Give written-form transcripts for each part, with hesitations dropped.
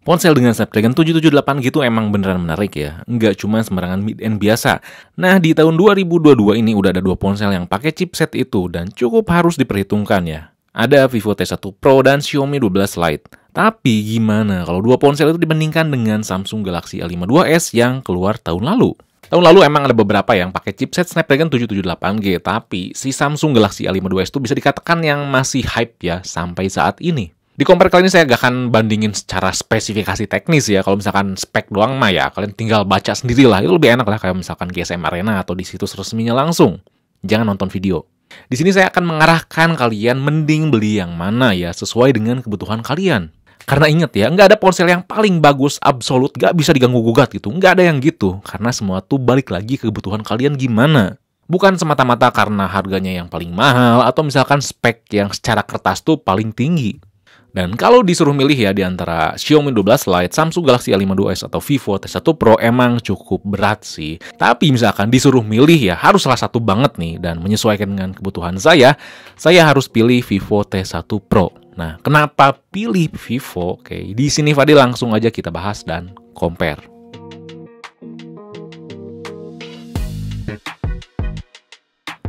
Ponsel dengan Snapdragon 778 gitu emang beneran menarik ya, nggak cuma sembarangan mid-end biasa. Nah, di tahun 2022 ini udah ada dua ponsel yang pakai chipset itu dan cukup harus diperhitungkan ya. Ada Vivo T1 Pro dan Xiaomi 12 Lite. Tapi gimana kalau dua ponsel itu dibandingkan dengan Samsung Galaxy A5 2S yang keluar tahun lalu? Tahun lalu emang ada beberapa yang pakai chipset Snapdragon 778G, tapi si Samsung Galaxy A5 2S itu bisa dikatakan yang masih hype ya sampai saat ini. Di compare kali ini saya gak akan bandingin secara spesifikasi teknis ya. Kalau misalkan spek doang mah ya kalian tinggal baca sendirilah. Itu lebih enak lah kayak misalkan GSM Arena atau di situs resminya langsung. Jangan nonton video. Di sini saya akan mengarahkan kalian mending beli yang mana ya sesuai dengan kebutuhan kalian. Karena inget ya, nggak ada ponsel yang paling bagus, absolut, nggak bisa diganggu-gugat gitu. Nggak ada yang gitu. Karena semua tuh balik lagi ke kebutuhan kalian gimana. Bukan semata-mata karena harganya yang paling mahal atau misalkan spek yang secara kertas tuh paling tinggi. Dan kalau disuruh milih ya di antara Xiaomi 12 Lite, Samsung Galaxy A5 2S atau Vivo T1 Pro emang cukup berat sih. Tapi misalkan disuruh milih ya harus salah satu banget nih dan menyesuaikan dengan kebutuhan saya harus pilih Vivo T1 Pro. Nah, kenapa pilih Vivo? Oke, di sini Fadil langsung aja kita bahas dan compare.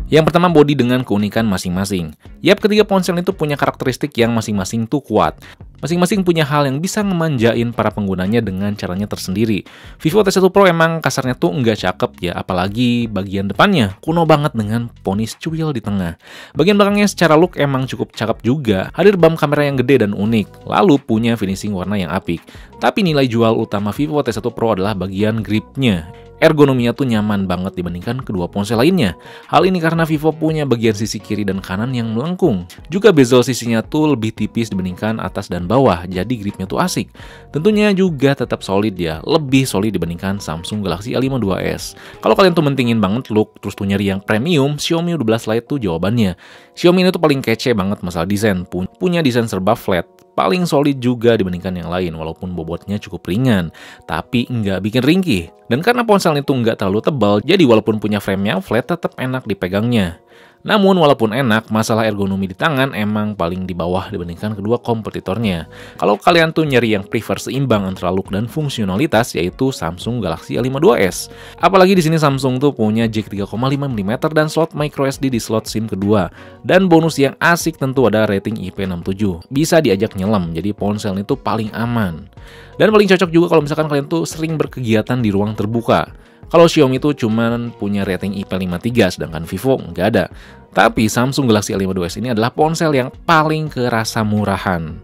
Yang pertama, bodi dengan keunikan masing-masing. Yap, ketiga ponsel itu punya karakteristik yang masing-masing tuh kuat. Masing-masing punya hal yang bisa ngemanjain para penggunanya dengan caranya tersendiri. Vivo T1 Pro emang kasarnya tuh nggak cakep ya, apalagi bagian depannya kuno banget dengan ponis cuil di tengah. Bagian belakangnya secara look emang cukup cakep juga, hadir bump kamera yang gede dan unik, lalu punya finishing warna yang apik. Tapi nilai jual utama Vivo T1 Pro adalah bagian gripnya. Ergonominya tuh nyaman banget dibandingkan kedua ponsel lainnya. Hal ini karena Vivo punya bagian sisi kiri dan kanan yang melengkung. Juga bezel sisinya tuh lebih tipis dibandingkan atas dan bawah, jadi gripnya tuh asik. Tentunya juga tetap solid ya, lebih solid dibandingkan Samsung Galaxy A5 2S. Kalau kalian tuh mentingin banget look, terus tuh nyari yang premium, Xiaomi 12 Lite tuh jawabannya. Xiaomi ini tuh paling kece banget masalah desain, punya desain serba flat. Paling solid juga dibandingkan yang lain, walaupun bobotnya cukup ringan, tapi nggak bikin ringkih. Dan karena ponsel itu nggak terlalu tebal, jadi walaupun punya frame yang flat, tetap enak dipegangnya. Namun walaupun enak, masalah ergonomi di tangan emang paling di bawah dibandingkan kedua kompetitornya. Kalau kalian tuh nyari yang prefer seimbang antara look dan fungsionalitas, yaitu Samsung Galaxy A5 2S. Apalagi di sini Samsung tuh punya jack 3,5 mm dan slot microSD di slot SIM kedua. Dan bonus yang asik tentu ada rating IP67. Bisa diajak nyelam, jadi ponsel itu paling aman. Dan paling cocok juga kalau misalkan kalian tuh sering berkegiatan di ruang terbuka. Kalau Xiaomi itu cuman punya rating IP53, sedangkan Vivo nggak ada. Tapi Samsung Galaxy A5 2S ini adalah ponsel yang paling kerasa murahan.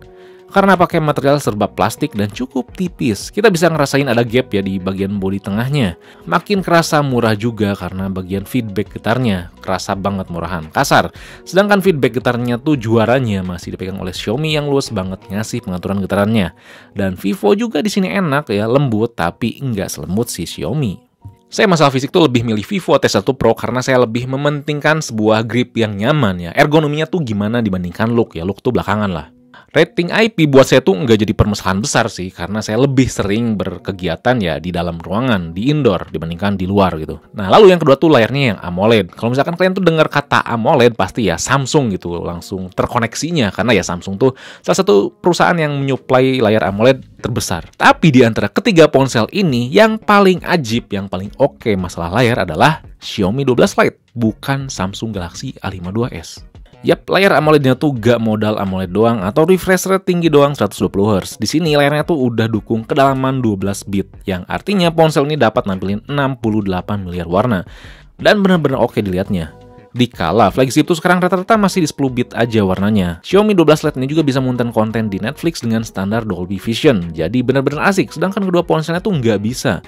Karena pakai material serba plastik dan cukup tipis, kita bisa ngerasain ada gap ya di bagian bodi tengahnya. Makin kerasa murah juga karena bagian feedback getarnya, kerasa banget murahan, kasar. Sedangkan feedback getarnya tuh juaranya masih dipegang oleh Xiaomi yang luas banget ngasih pengaturan getarannya. Dan Vivo juga di sini enak ya, lembut tapi nggak selembut si Xiaomi. Saya masalah fisik tuh lebih milih Vivo T1 Pro karena saya lebih mementingkan sebuah grip yang nyaman ya. Ergonominya tuh gimana dibandingkan look ya, look tuh belakangan lah. Rating IP buat saya tuh nggak jadi permasalahan besar sih, karena saya lebih sering berkegiatan ya di dalam ruangan, di indoor, dibandingkan di luar gitu. Nah, lalu yang kedua tuh layarnya yang AMOLED. Kalau misalkan kalian tuh dengar kata AMOLED, pasti ya Samsung gitu, langsung terkoneksinya. Karena ya Samsung tuh salah satu perusahaan yang menyuplai layar AMOLED terbesar. Tapi di antara ketiga ponsel ini, yang paling ajib, yang paling oke masalah layar adalah Xiaomi 12 Lite, bukan Samsung Galaxy A5 2S. Yap, layar AMOLED-nya tuh gak modal AMOLED doang atau refresh rate tinggi doang 120Hz. Di sini layarnya tuh udah dukung kedalaman 12 bit, yang artinya ponsel ini dapat nampilin 68 miliar warna. Dan bener-bener oke dilihatnya. Dikala flagship tuh sekarang rata-rata masih di 10 bit aja warnanya. Xiaomi 12 Lite ini juga bisa muntah konten di Netflix dengan standar Dolby Vision. Jadi bener-bener asik, sedangkan kedua ponselnya tuh nggak bisa.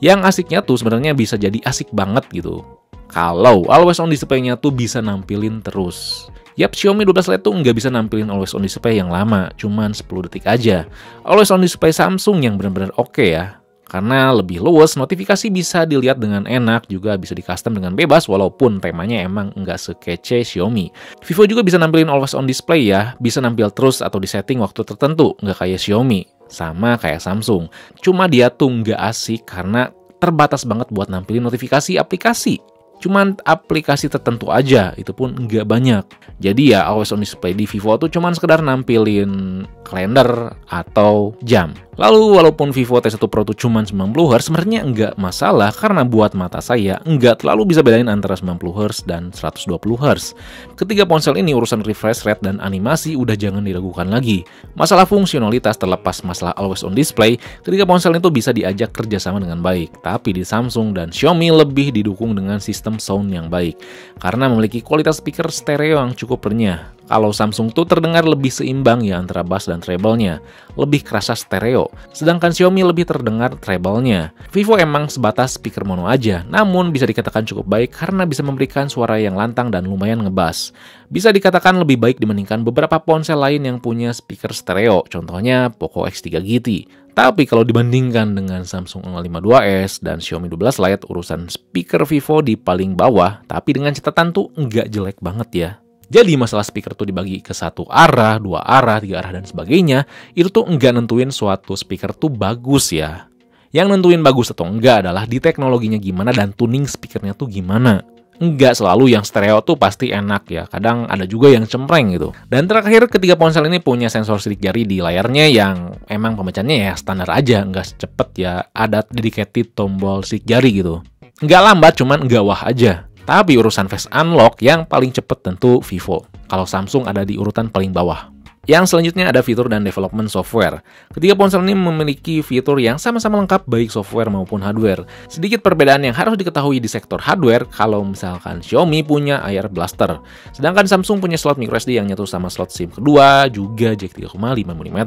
Yang asiknya tuh sebenarnya bisa jadi asik banget gitu. Kalau always on display-nya tuh bisa nampilin terus. Yap, Xiaomi 12 Lite tuh nggak bisa nampilin always on display yang lama, cuman 10 detik aja. Always on display Samsung yang benar-benar oke ya. Karena lebih luas, notifikasi bisa dilihat dengan enak, juga bisa di-custom dengan bebas, walaupun temanya emang nggak sekece Xiaomi. Vivo juga bisa nampilin always on display ya, bisa nampil terus atau disetting waktu tertentu, nggak kayak Xiaomi. Sama kayak Samsung. Cuma dia tuh nggak asik karena terbatas banget buat nampilin notifikasi aplikasi. Cuman aplikasi tertentu aja, itu pun nggak banyak. Jadi ya always on display di Vivo tuh cuman sekedar nampilin kalender atau jam. Lalu walaupun Vivo T1 Pro tuh cuman 90Hz, sebenarnya nggak masalah karena buat mata saya nggak terlalu bisa bedain antara 90Hz dan 120Hz. Ketiga ponsel ini urusan refresh rate dan animasi udah jangan diragukan lagi. Masalah fungsionalitas terlepas masalah always on display, ketiga ponsel itu bisa diajak kerjasama dengan baik. Tapi di Samsung dan Xiaomi lebih didukung dengan sistem sound yang baik karena memiliki kualitas speaker stereo yang cukup renyah. Kalau Samsung tuh terdengar lebih seimbang ya antara bass dan treble-nya, lebih kerasa stereo. Sedangkan Xiaomi lebih terdengar treble-nya. Vivo emang sebatas speaker mono aja, namun bisa dikatakan cukup baik karena bisa memberikan suara yang lantang dan lumayan ngebass. Bisa dikatakan lebih baik dibandingkan beberapa ponsel lain yang punya speaker stereo, contohnya Poco X3 GT. Tapi kalau dibandingkan dengan Samsung A52s dan Xiaomi 12 Lite, urusan speaker Vivo di paling bawah, tapi dengan catatan tuh nggak jelek banget ya. Jadi masalah speaker tuh dibagi ke satu arah, dua arah, tiga arah, dan sebagainya, itu tuh nggak nentuin suatu speaker tuh bagus ya. Yang nentuin bagus atau enggak adalah di teknologinya gimana dan tuning speakernya tuh gimana. Enggak selalu yang stereo tuh pasti enak ya, kadang ada juga yang cempreng gitu. Dan terakhir, ketiga ponsel ini punya sensor sidik jari di layarnya yang emang pemecahannya ya standar aja, nggak cepet ya, ada dedicated tombol sidik jari gitu. Nggak lambat, cuman nggak wah aja. Tapi urusan face unlock yang paling cepet tentu Vivo. Kalau Samsung ada di urutan paling bawah. Yang selanjutnya ada fitur dan development software. Ketiga ponsel ini memiliki fitur yang sama-sama lengkap baik software maupun hardware. Sedikit perbedaan yang harus diketahui di sektor hardware kalau misalkan Xiaomi punya Air Blaster. Sedangkan Samsung punya slot microSD yang nyatu sama slot SIM kedua, juga jack 3,5 mm.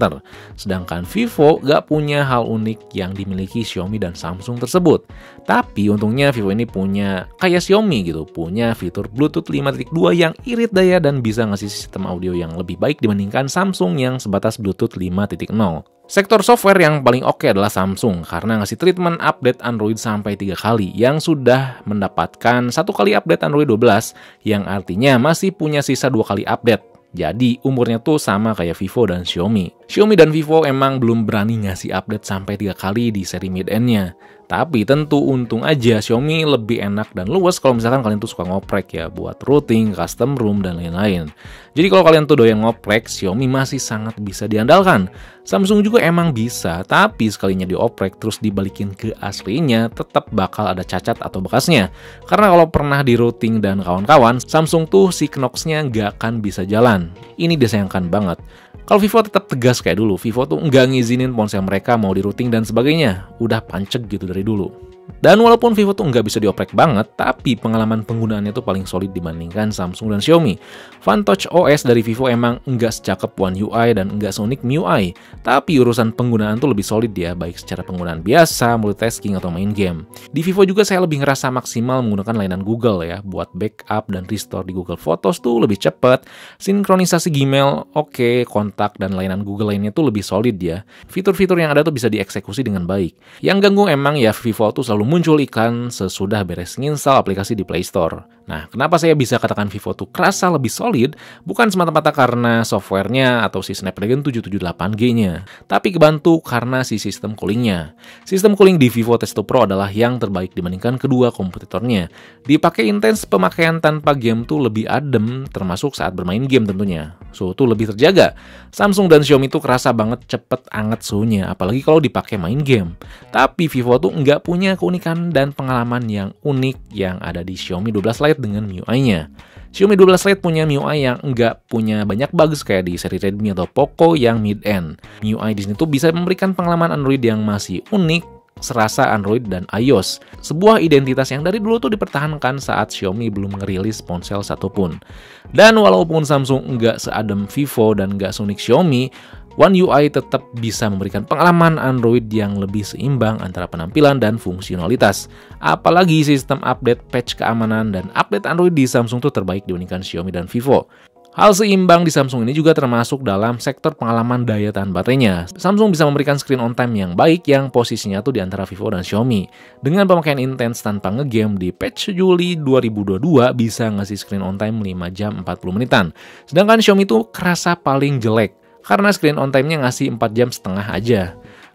Sedangkan Vivo gak punya hal unik yang dimiliki Xiaomi dan Samsung tersebut. Tapi untungnya Vivo ini punya kayak Xiaomi gitu, punya fitur Bluetooth 5.2 yang irit daya dan bisa ngasih sistem audio yang lebih baik dibandingkan Samsung yang sebatas Bluetooth 5.0. Sektor software yang paling oke adalah Samsung karena ngasih treatment update Android sampai 3 kali yang sudah mendapatkan 1 kali update Android 12 yang artinya masih punya sisa 2 kali update. Jadi umurnya tuh sama kayak Vivo dan Xiaomi. Xiaomi dan Vivo emang belum berani ngasih update sampai 3 kali di seri mid-end-nya. Tapi tentu untung aja Xiaomi lebih enak dan luas kalau misalkan kalian tuh suka ngoprek ya buat routing, custom room, dan lain-lain. Jadi kalau kalian tuh doyan ngoprek, Xiaomi masih sangat bisa diandalkan. Samsung juga emang bisa, tapi sekalinya dioprek terus dibalikin ke aslinya tetap bakal ada cacat atau bekasnya. Karena kalau pernah di routing dan kawan-kawan, Samsung tuh si knox-nya nggak akan bisa jalan. Ini disayangkan banget. Kalau Vivo tetap tegas kayak dulu, Vivo tuh nggak ngizinin ponsel mereka mau di routing dan sebagainya. Udah panceg gitu dari dulu. Dan walaupun Vivo tuh nggak bisa dioprek banget, tapi pengalaman penggunaannya tuh paling solid dibandingkan Samsung dan Xiaomi. FunTouch OS dari Vivo emang nggak secakep One UI dan nggak seunik MIUI, tapi urusan penggunaan tuh lebih solid ya, baik secara penggunaan biasa, multitasking, atau main game. Di Vivo juga saya lebih ngerasa maksimal menggunakan layanan Google ya, buat backup dan restore di Google Photos tuh lebih cepat, sinkronisasi Gmail oke, kontak dan layanan Google lainnya tuh lebih solid ya. Fitur-fitur yang ada tuh bisa dieksekusi dengan baik. Yang ganggu emang ya Vivo tuh selalu muncul iklan sesudah beres nginstal aplikasi di Play Store. Nah, kenapa saya bisa katakan Vivo tuh kerasa lebih solid? Bukan semata-mata karena softwarenya atau si Snapdragon 778G-nya, tapi kebantu karena si sistem coolingnya. Sistem cooling di Vivo T1 Pro adalah yang terbaik dibandingkan kedua kompetitornya. Dipakai intens, pemakaian tanpa game tuh lebih adem, termasuk saat bermain game tentunya. Suhu tuh lebih terjaga. Samsung dan Xiaomi tuh kerasa banget cepet anget suhunya, apalagi kalau dipakai main game. Tapi Vivo tuh nggak punya keunikan dan pengalaman yang unik yang ada di Xiaomi 12 Lite dengan MIUI-nya. Xiaomi 12 Lite punya MIUI yang nggak punya banyak bugs kayak di seri Redmi atau Poco yang mid-end. MIUI di sini tuh bisa memberikan pengalaman Android yang masih unik, serasa Android dan iOS. Sebuah identitas yang dari dulu tuh dipertahankan saat Xiaomi belum ngerilis ponsel satupun. Dan walaupun Samsung nggak seadem Vivo dan nggak seunik Xiaomi, One UI tetap bisa memberikan pengalaman Android yang lebih seimbang antara penampilan dan fungsionalitas. Apalagi sistem update patch keamanan dan update Android di Samsung tuh terbaik dibandingkan Xiaomi dan Vivo. Hal seimbang di Samsung ini juga termasuk dalam sektor pengalaman daya tahan baterainya. Samsung bisa memberikan screen on time yang baik yang posisinya tuh di antara Vivo dan Xiaomi. Dengan pemakaian intens tanpa ngegame di patch Juli 2022 bisa ngasih screen on time 5 jam 40 menitan. Sedangkan Xiaomi tuh kerasa paling jelek karena screen on time-nya ngasih 4 jam setengah aja.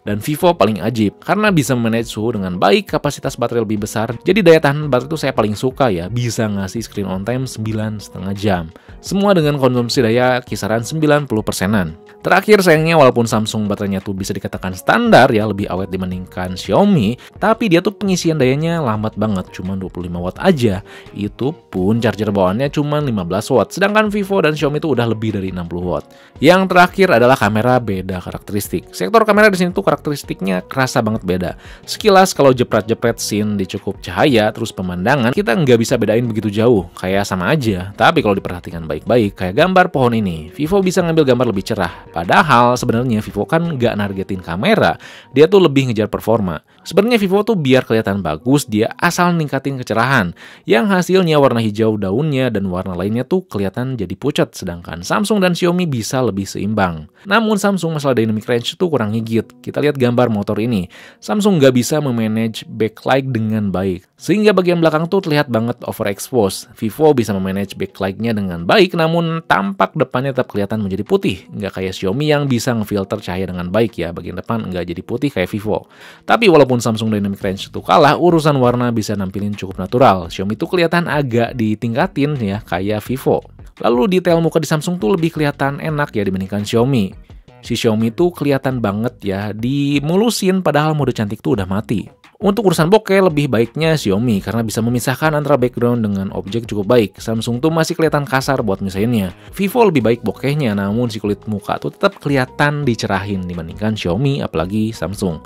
Dan Vivo paling ajib, karena bisa manage suhu dengan baik, kapasitas baterai lebih besar, jadi daya tahan baterai itu saya paling suka ya, bisa ngasih screen on time 9,5 jam. Semua dengan konsumsi daya kisaran 90%-an. Terakhir, sayangnya walaupun Samsung baterainya tuh bisa dikatakan standar ya, lebih awet dibandingkan Xiaomi, tapi dia tuh pengisian dayanya lambat banget, cuma 25 watt aja. Itu pun charger bawaannya cuma 15 watt, sedangkan Vivo dan Xiaomi itu udah lebih dari 60 watt. Yang terakhir adalah kamera beda karakteristik. Sektor kamera di sini tuh karakteristiknya kerasa banget beda. Sekilas kalau jepret-jepret scene di cukup cahaya, terus pemandangan, kita nggak bisa bedain begitu jauh, kayak sama aja. Tapi kalau diperhatikan baik-baik, kayak gambar pohon ini, Vivo bisa ngambil gambar lebih cerah. Padahal sebenarnya Vivo kan nggak nargetin kamera, dia tuh lebih ngejar performa. Sebenarnya Vivo tuh biar kelihatan bagus, dia asal ningkatin kecerahan, yang hasilnya warna hijau daunnya dan warna lainnya tuh kelihatan jadi pucat, sedangkan Samsung dan Xiaomi bisa lebih seimbang. Namun Samsung masalah dynamic range tuh kurang gigit. Kita lihat gambar motor ini, Samsung nggak bisa memanage backlight dengan baik, sehingga bagian belakang tuh terlihat banget overexposed. Vivo bisa memanage backlightnya dengan baik, namun tampak depannya tetap kelihatan menjadi putih, nggak kayak Xiaomi yang bisa ngefilter cahaya dengan baik ya, bagian depan nggak jadi putih kayak Vivo. Tapi walaupun Samsung dynamic range itu kalah, urusan warna bisa nampilin cukup natural. Xiaomi itu kelihatan agak ditingkatin ya, kayak Vivo. Lalu detail muka di Samsung tuh lebih kelihatan enak ya dibandingkan Xiaomi. Si Xiaomi tuh kelihatan banget ya dimulusin, padahal mode cantik tuh udah mati. Untuk urusan bokeh, lebih baiknya Xiaomi karena bisa memisahkan antara background dengan objek cukup baik. Samsung tuh masih kelihatan kasar buat misahinnya. Vivo lebih baik bokehnya, namun si kulit muka tuh tetap kelihatan dicerahin dibandingkan Xiaomi, apalagi Samsung.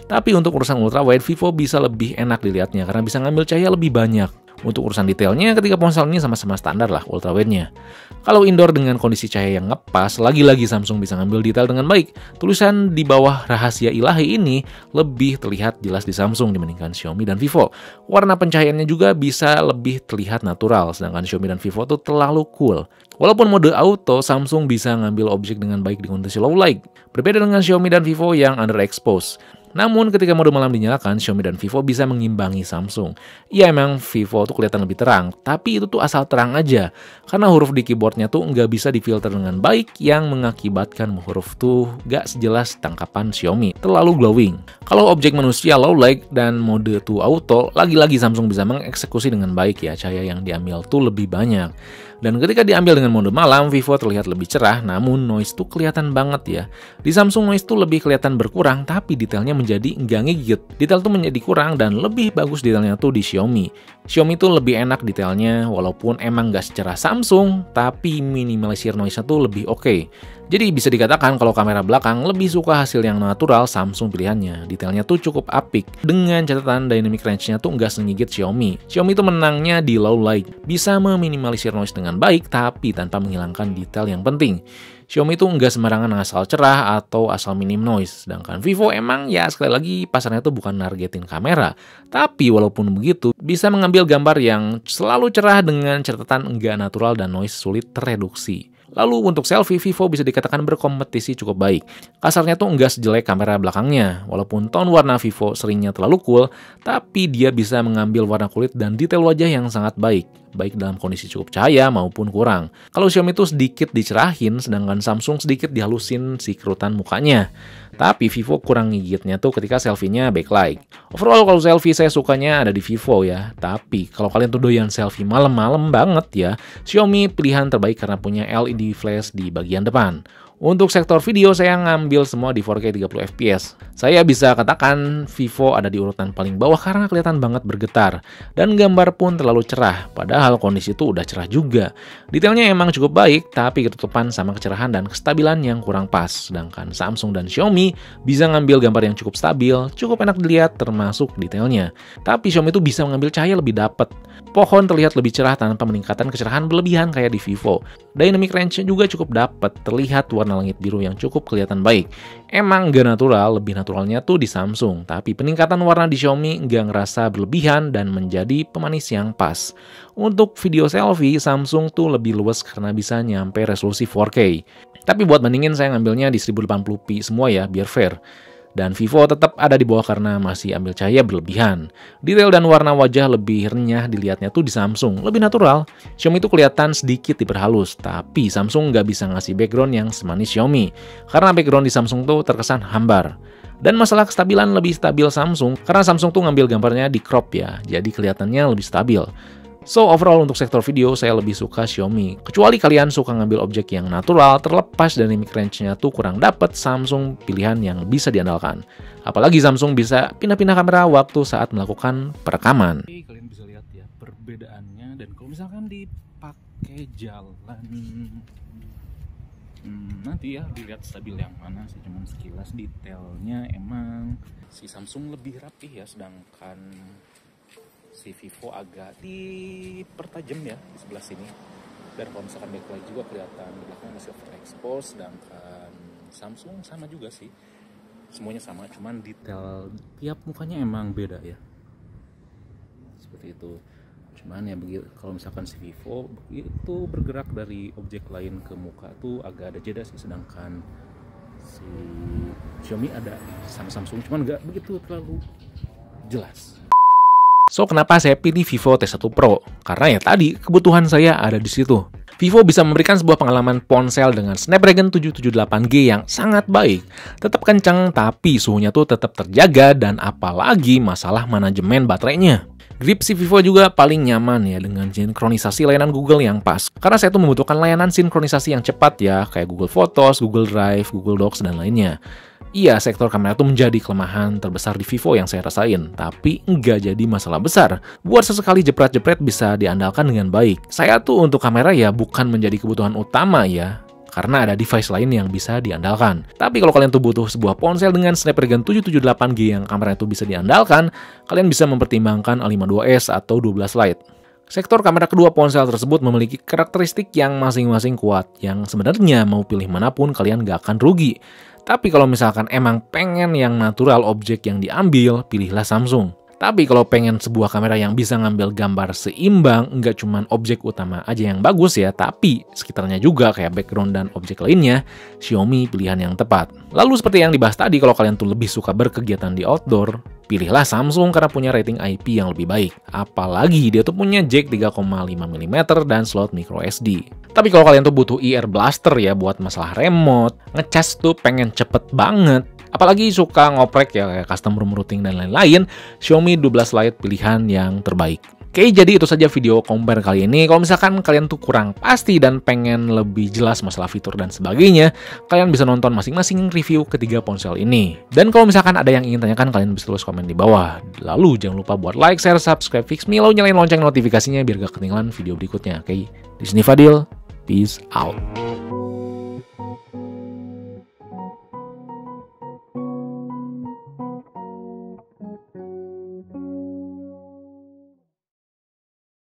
Tapi untuk urusan ultrawide, Vivo bisa lebih enak dilihatnya karena bisa ngambil cahaya lebih banyak. Untuk urusan detailnya, ketiga ponsel ini sama-sama standar lah ultrawide-nya. Kalau indoor dengan kondisi cahaya yang ngepas, lagi-lagi Samsung bisa ngambil detail dengan baik. Tulisan di bawah rahasia ilahi ini lebih terlihat jelas di Samsung dibandingkan Xiaomi dan Vivo. Warna pencahayaannya juga bisa lebih terlihat natural, sedangkan Xiaomi dan Vivo tuh terlalu cool. Walaupun mode auto, Samsung bisa ngambil objek dengan baik di kondisi low light. Berbeda dengan Xiaomi dan Vivo yang underexposed. Namun ketika mode malam dinyalakan, Xiaomi dan Vivo bisa mengimbangi Samsung. Ya emang Vivo tuh kelihatan lebih terang, tapi itu tuh asal terang aja. Karena huruf di keyboardnya tuh nggak bisa difilter dengan baik, yang mengakibatkan huruf tuh nggak sejelas tangkapan Xiaomi, terlalu glowing. Kalau objek manusia low light dan mode tuh auto, lagi-lagi Samsung bisa mengeksekusi dengan baik ya, cahaya yang diambil tuh lebih banyak. Dan ketika diambil dengan mode malam, Vivo terlihat lebih cerah, namun noise tuh kelihatan banget ya. Di Samsung noise tuh lebih kelihatan berkurang, tapi detailnya menjadi nggak ngigit. Detail tuh menjadi kurang dan lebih bagus detailnya tuh di Xiaomi. Xiaomi tuh lebih enak detailnya, walaupun emang nggak secerah Samsung, tapi minimalisir noise-nya tuh lebih oke. Jadi bisa dikatakan kalau kamera belakang lebih suka hasil yang natural Samsung pilihannya. Detailnya tuh cukup apik, dengan catatan dynamic range-nya tuh nggak sengigit Xiaomi. Xiaomi tuh menangnya di low light, bisa meminimalisir noise dengan baik, tapi tanpa menghilangkan detail yang penting. Xiaomi tuh nggak sembarangan asal cerah atau asal minim noise, sedangkan Vivo emang ya sekali lagi pasarnya tuh bukan nargetin kamera. Tapi walaupun begitu, bisa mengambil gambar yang selalu cerah dengan catatan nggak natural dan noise sulit tereduksi. Lalu untuk selfie, Vivo bisa dikatakan berkompetisi cukup baik. Kasarnya tuh nggak sejelek kamera belakangnya. Walaupun tone warna Vivo seringnya terlalu cool, tapi dia bisa mengambil warna kulit dan detail wajah yang sangat baik dalam kondisi cukup cahaya maupun kurang. Kalau Xiaomi tuh sedikit dicerahin, sedangkan Samsung sedikit dihalusin si kerutan mukanya. Tapi Vivo kurang ngigitnya tuh ketika selfie-nya backlight. Overall kalau selfie saya sukanya ada di Vivo ya. Tapi kalau kalian tuh doyan selfie malam-malam banget ya, Xiaomi pilihan terbaik karena punya LED flash di bagian depan. Untuk sektor video saya ngambil semua di 4K 30 fps. Saya bisa katakan Vivo ada di urutan paling bawah karena kelihatan banget bergetar. Dan gambar pun terlalu cerah, padahal kondisi itu udah cerah juga. Detailnya emang cukup baik, tapi ketutupan sama kecerahan dan kestabilan yang kurang pas. Sedangkan Samsung dan Xiaomi bisa ngambil gambar yang cukup stabil, cukup enak dilihat termasuk detailnya. Tapi Xiaomi itu bisa mengambil cahaya lebih dapat. Pohon terlihat lebih cerah tanpa meningkatkan kecerahan berlebihan kayak di Vivo. Dynamic range-nya juga cukup dapat, terlihat warna langit biru yang cukup kelihatan baik. Emang nggak natural, lebih naturalnya tuh di Samsung, tapi peningkatan warna di Xiaomi nggak ngerasa berlebihan dan menjadi pemanis yang pas. Untuk video selfie, Samsung tuh lebih luas karena bisa nyampe resolusi 4K. Tapi buat bandingin saya ngambilnya di 1080p semua ya, biar fair. Dan Vivo tetap ada di bawah karena masih ambil cahaya berlebihan. Detail dan warna wajah lebih renyah dilihatnya tuh di Samsung, lebih natural. Xiaomi itu kelihatan sedikit diperhalus, tapi Samsung nggak bisa ngasih background yang semanis Xiaomi. Karena background di Samsung tuh terkesan hambar. Dan masalah kestabilan lebih stabil Samsung, karena Samsung tuh ngambil gambarnya di crop ya, jadi kelihatannya lebih stabil. So, overall untuk sektor video, saya lebih suka Xiaomi. Kecuali kalian suka ngambil objek yang natural, terlepas dynamic range-nya tuh kurang dapet, Samsung pilihan yang bisa diandalkan. Apalagi Samsung bisa pindah-pindah kamera waktu saat melakukan perekaman. Kalian bisa lihat ya perbedaannya, dan kalau misalkan dipakai jalan, nanti ya dilihat stabil yang mana sih, cuman sekilas detailnya emang si Samsung lebih rapih ya, sedangkan si Vivo agak dipertajam ya di sebelah sini. Dan kalau misalkan backlight juga kelihatan di belakang masih overexpose, sedangkan Samsung sama juga sih, semuanya sama, cuman detail tiap mukanya emang beda ya, seperti itu. Cuman ya begitu, kalau misalkan si Vivo itu bergerak dari objek lain ke muka tuh agak ada jeda sih, sedangkan si Xiaomi ada sama Samsung, cuman nggak begitu terlalu jelas. So, kenapa saya pilih Vivo T1 Pro? Karena ya tadi, kebutuhan saya ada di situ. Vivo bisa memberikan sebuah pengalaman ponsel dengan Snapdragon 778G yang sangat baik. Tetap kencang, tapi suhunya tuh tetap terjaga, dan apalagi masalah manajemen baterainya. Grip si Vivo juga paling nyaman ya dengan sinkronisasi layanan Google yang pas. Karena saya tuh membutuhkan layanan sinkronisasi yang cepat ya, kayak Google Photos, Google Drive, Google Docs, dan lainnya. Iya, sektor kamera tuh menjadi kelemahan terbesar di Vivo yang saya rasain, tapi nggak jadi masalah besar. Buat sesekali jepret-jepret bisa diandalkan dengan baik. Saya tuh untuk kamera ya bukan menjadi kebutuhan utama ya, karena ada device lain yang bisa diandalkan. Tapi kalau kalian tuh butuh sebuah ponsel dengan Snapdragon 778G yang kameranya tuh bisa diandalkan, kalian bisa mempertimbangkan A52s atau 12 Lite. Sektor kamera kedua ponsel tersebut memiliki karakteristik yang masing-masing kuat, yang sebenarnya mau pilih manapun kalian nggak akan rugi. Tapi kalau misalkan emang pengen yang natural objek yang diambil, pilihlah Samsung. Tapi kalau pengen sebuah kamera yang bisa ngambil gambar seimbang, nggak cuma objek utama aja yang bagus ya, tapi sekitarnya juga kayak background dan objek lainnya, Xiaomi pilihan yang tepat. Lalu seperti yang dibahas tadi, kalau kalian tuh lebih suka berkegiatan di outdoor, pilihlah Samsung karena punya rating IP yang lebih baik. Apalagi dia tuh punya jack 3,5mm dan slot micro SD. Tapi kalau kalian tuh butuh ear blaster ya buat masalah remote, ngecas tuh pengen cepet banget, apalagi suka ngoprek ya kayak custom room routing dan lain-lain, Xiaomi 12 Lite pilihan yang terbaik. Oke, jadi itu saja video compare kali ini. Kalau misalkan kalian tuh kurang pasti dan pengen lebih jelas masalah fitur dan sebagainya, kalian bisa nonton masing-masing review ketiga ponsel ini. Dan kalau misalkan ada yang ingin tanyakan, kalian bisa tulis komen di bawah. Lalu jangan lupa buat like, share, subscribe, fix me, lalu nyalain lonceng notifikasinya biar gak ketinggalan video berikutnya. Oke, di sini Fadil, peace out.